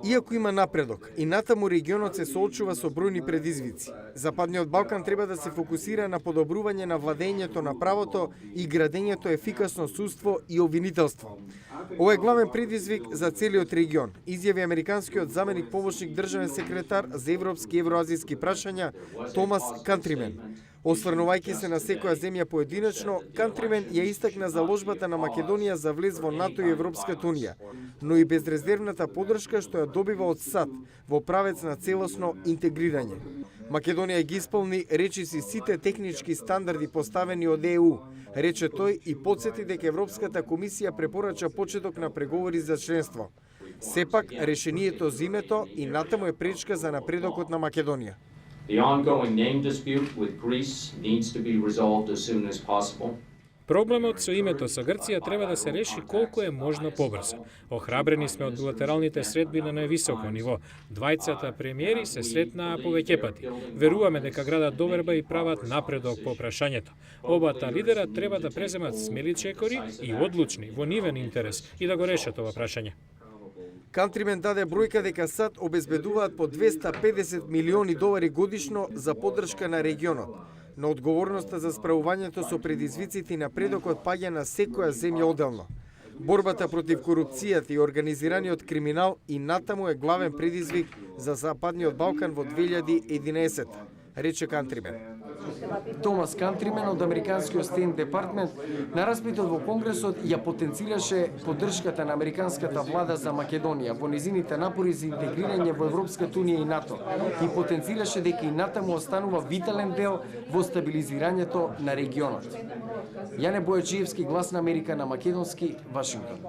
Иако има напредок, и натаму регионот се соочува со бројни предизвици. Западниот Балкан треба да се фокусира на подобрување на владењето на правото и градењето ефикасно судство и обвинителство. Ова е главен предизвик за целиот регион, изјави американскиот заменик помошник државен секретар за европски и евроазијски прашања Томас Кантримен. Осврнувајќи се на секоја земја поединечно, Кантримен ја истакна заложбата на Македонија за влез во НАТО и Европската унија, но и безрезервната поддршка што ја добива од САД во правец на целосно интегрирање. Македонија ги исполни речиси сите технички стандарди поставени од ЕУ, рече тој и потсети дека Европската комисија препорача почеток на преговори за членство. Сепак, решението за името и натаму е пречка за напредокот на Македонија. The ongoing name dispute with Greece needs to be resolved as soon as possible. Проблемот со името со Грција треба да се реши колку е можно побрзо. Охрабрени сме од билатералните средби на највисоко ниво. Двајцата премиери се сретнаа повеќе пати. Веруваме дека градат доверба и прават напредок по прашањето. Обата лидера треба да преземат смели чекори и одлучни во нивен интерес и да го решат ова прашање. Кантримен даде бројка дека САД обезбедуваат по 250 милиони долари годишно за поддршка на регионот, но одговорноста за справувањето со предизвиците и напредокот паѓа на секоја земја одделно. Борбата против корупцијата и организираниот криминал и натаму е главен предизвик за Западниот Балкан во 2011, рече Кантримен. Томас Кантримен од Американскиот Стейт Департмент на распитот во Конгресот ја потенцираше поддршката на американската влада за Македонија во незините напори за интегрирање во Европската унија и НАТО и потенцираше дека и натаму останува витален дел во стабилизирањето на регионот. Јане Бојачиевски, Глас на Америка на македонски, Вашингтон.